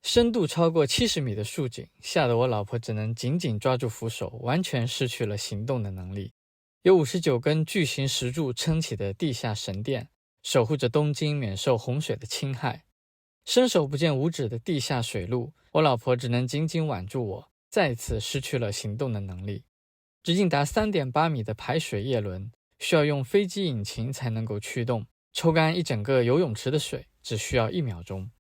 深度超过70米的竖井，吓得我老婆只能紧紧抓住扶手，完全失去了行动的能力。有59根巨型石柱撑起的地下神殿，守护着东京免受洪水的侵害。伸手不见五指的地下水路，我老婆只能紧紧挽住我，再次失去了行动的能力。直径达 3.8 米的排水叶轮，需要用飞机引擎才能够驱动，抽干一整个游泳池的水只需要1秒钟。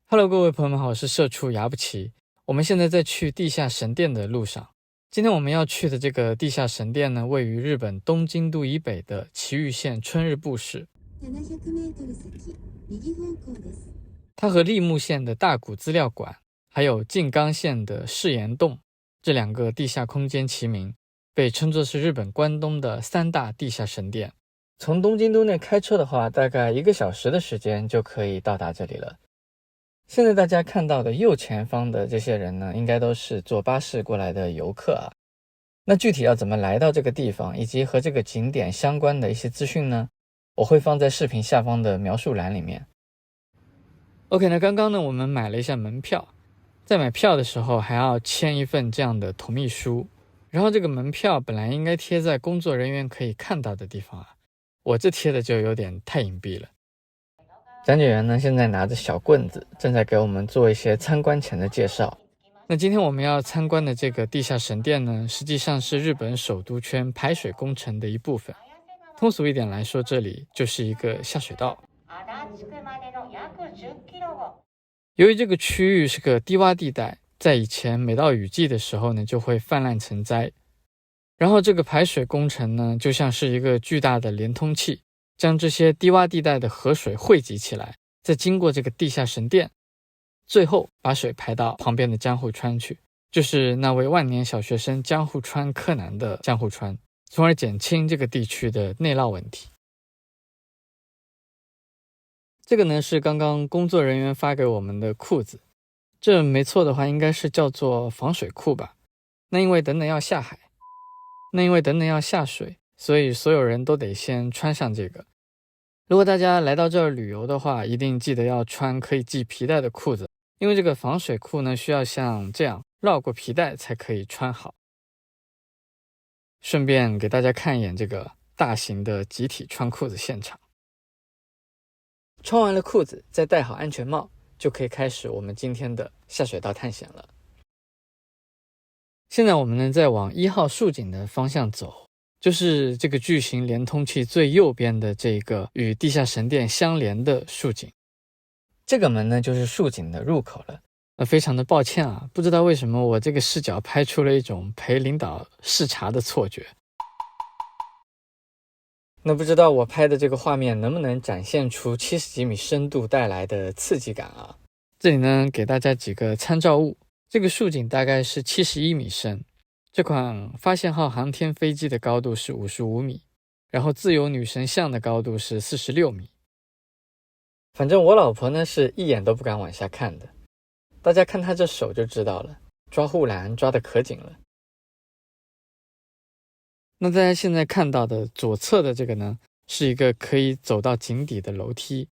Hello， 各位朋友们好，我是社畜牙不齐。我们现在在去地下神殿的路上。今天我们要去的这个地下神殿呢，位于日本东京都以北的埼玉县春日部市。它和立木县的大谷资料馆，还有静冈县的世岩洞这2个地下空间齐名，被称作是日本关东的3大地下神殿。从东京都内开车的话，大概1个小时的时间就可以到达这里了。现在大家看到的右前方的这些人呢，应该都是坐巴士过来的游客啊。那具体要怎么来到这个地方，以及和这个景点相关的一些资讯呢，我会放在视频下方的描述栏里面。OK， 那刚刚呢，我们买了一下门票，在买票的时候还要签一份这样的同意书，然后这个门票本来应该贴在工作人员可以看到的地方啊，我这贴的就有点太隐蔽了。讲解员呢，现在拿着小棍子，正在给我们做一些参观前的介绍。那今天我们要参观的这个地下神殿呢，实际上是日本首都圈排水工程的一部分。通俗一点来说，这里就是一个下水道。由于这个区域是个低洼地带，在以前每到雨季的时候呢，就会泛滥成灾。然后这个排水工程呢，就像是一个巨大的连通器，将这些低洼地带的河水汇集起来，再经过这个地下神殿，最后把水排到旁边的江户川去，就是那位万年小学生江户川柯南的江户川，从而减轻这个地区的内涝问题。这个呢是刚刚工作人员发给我们的裤子，这没错的话应该是叫做防水裤吧。那因为等等要下水，所以所有人都得先穿上这个。如果大家来到这儿旅游的话，一定记得要穿可以系皮带的裤子，因为这个防水裤呢需要像这样绕过皮带才可以穿好。顺便给大家看一眼这个大型的集体穿裤子现场。穿完了裤子，再戴好安全帽，就可以开始我们今天的下水道探险了。现在我们呢在往1号竖井的方向走，就是这个巨型连通器最右边的这个与地下神殿相连的竖井。这个门呢就是竖井的入口了。非常的抱歉啊，不知道为什么我这个视角拍出了一种陪领导视察的错觉。那不知道我拍的这个画面能不能展现出70几米深度带来的刺激感啊？这里呢给大家几个参照物。这个竖井大概是71米深，这款发现号航天飞机的高度是55米，然后自由女神像的高度是46米。反正我老婆呢是一眼都不敢往下看的，大家看她这手就知道了，抓护栏抓得可紧了。那大家现在看到的左侧的这个呢，是一个可以走到井底的楼梯，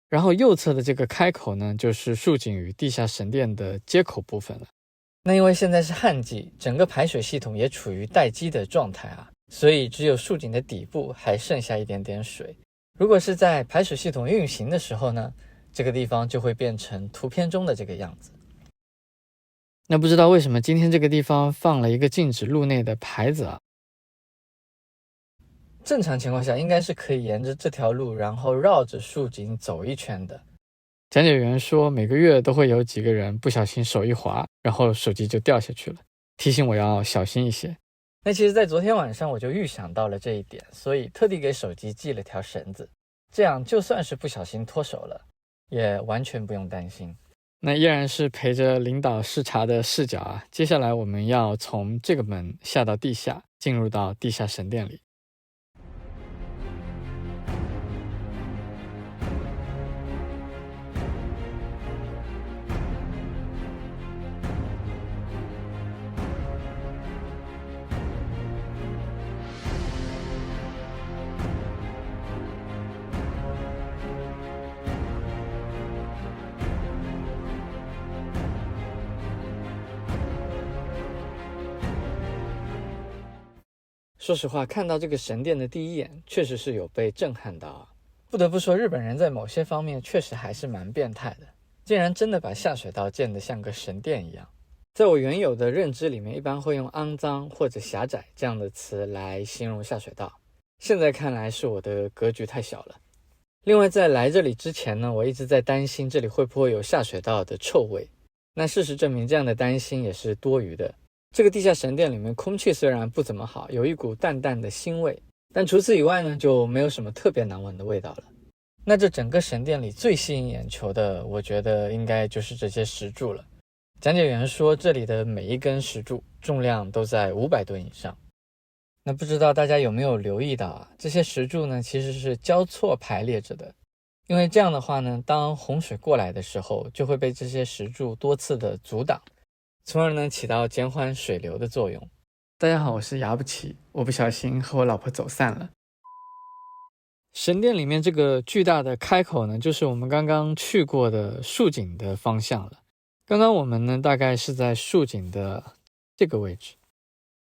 然后右侧的这个开口呢，就是竖井与地下神殿的接口部分了。那因为现在是旱季，整个排水系统也处于待机的状态啊，所以只有竖井的底部还剩下一点点水。如果是在排水系统运行的时候呢，这个地方就会变成图片中的这个样子。那不知道为什么今天这个地方放了一个禁止路内的牌子啊？正常情况下应该是可以沿着这条路，然后绕着竖井走一圈的。讲解员说每个月都会有几个人不小心手一滑，然后手机就掉下去了，提醒我要小心一些。那其实在昨天晚上我就预想到了这一点，所以特地给手机系了条绳子，这样就算是不小心脱手了，也完全不用担心。那依然是陪着领导视察的视角啊，接下来我们要从这个门下到地下，进入到地下神殿里。说实话，看到这个神殿的第一眼，确实是有被震撼到啊。不得不说，日本人在某些方面确实还是蛮变态的，竟然真的把下水道建得像个神殿一样。在我原有的认知里面，一般会用肮脏或者狭窄这样的词来形容下水道，现在看来是我的格局太小了。另外，在来这里之前呢，我一直在担心这里会不会有下水道的臭味。那事实证明，这样的担心也是多余的。这个地下神殿里面空气虽然不怎么好，有一股淡淡的腥味，但除此以外呢，就没有什么特别难闻的味道了。那这整个神殿里最吸引眼球的，我觉得应该就是这些石柱了。讲解员说，这里的每一根石柱重量都在500吨以上。那不知道大家有没有留意到啊？这些石柱呢，其实是交错排列着的。因为这样的话呢，当洪水过来的时候，就会被这些石柱多次的阻挡，从而呢起到减缓水流的作用。大家好，我是牙不齐，我不小心和我老婆走散了。神殿里面这个巨大的开口呢，就是我们刚刚去过的竖井的方向了。刚刚我们呢大概是在竖井的这个位置。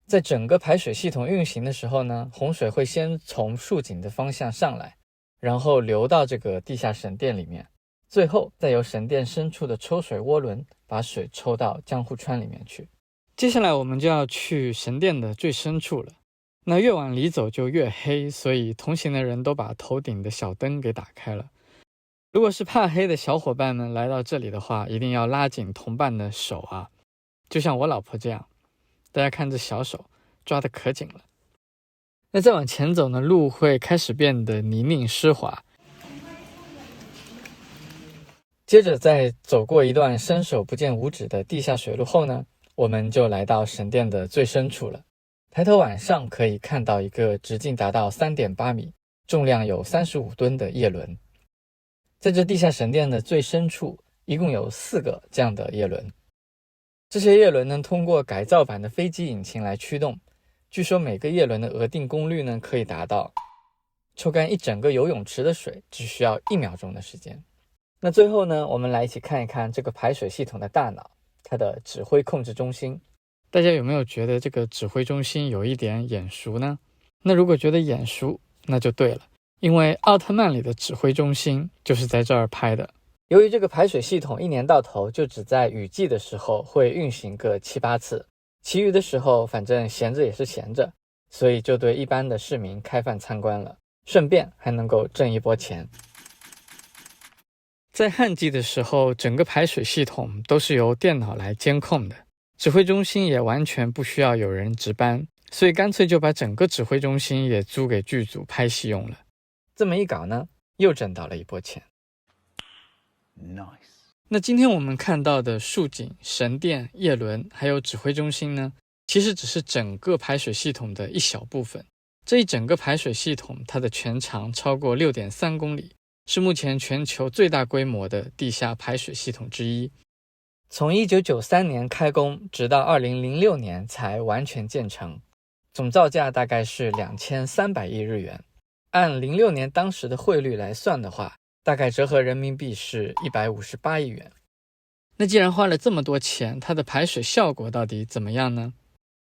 在整个排水系统运行的时候呢，洪水会先从竖井的方向上来，然后流到这个地下神殿里面，最后再由神殿深处的抽水涡轮把水抽到江户川里面去。接下来我们就要去神殿的最深处了。那越往里走就越黑，所以同行的人都把头顶的小灯给打开了。如果是怕黑的小伙伴们来到这里的话，一定要拉紧同伴的手啊，就像我老婆这样，大家看这小手抓得可紧了。那再往前走呢，路会开始变得泥泞湿滑。接着在走过一段伸手不见五指的地下水路后呢，我们就来到神殿的最深处了。抬头往上可以看到一个直径达到 3.8 米，重量有35吨的叶轮。在这地下神殿的最深处，一共有4个这样的叶轮。这些叶轮呢，通过改造版的飞机引擎来驱动。据说每个叶轮的额定功率呢，可以达到抽干一整个游泳池的水，只需要1秒钟的时间。那最后呢，我们来一起看一看这个排水系统的大脑，它的指挥控制中心。大家有没有觉得这个指挥中心有一点眼熟呢？那如果觉得眼熟，那就对了，因为奥特曼里的指挥中心就是在这儿拍的。由于这个排水系统一年到头就只在雨季的时候会运行个7、8次，其余的时候反正闲着也是闲着，所以就对一般的市民开放参观了，顺便还能够挣一波钱。在旱季的时候，整个排水系统都是由电脑来监控的，指挥中心也完全不需要有人值班，所以干脆就把整个指挥中心也租给剧组拍戏用了。这么一搞呢，又挣到了一波钱。Nice。那今天我们看到的竖井、神殿、叶轮还有指挥中心呢，其实只是整个排水系统的一小部分。这一整个排水系统，它的全长超过 6.3 公里，是目前全球最大规模的地下排水系统之一。从1993年开工，直到2006年才完全建成，总造价大概是2300亿日元。按06年当时的汇率来算的话，大概折合人民币是158亿元。那既然花了这么多钱，它的排水效果到底怎么样呢？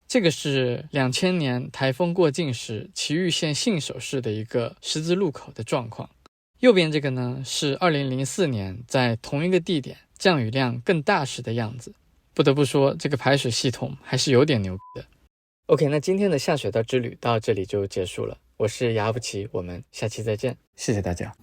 这个是2000年台风过境时埼玉县信守市的一个十字路口的状况。右边这个呢是2004年在同一个地点降雨量更大时的样子。不得不说，这个排水系统还是有点牛逼的。OK， 那今天的下水道之旅到这里就结束了。我是牙不齐，我们下期再见，谢谢大家。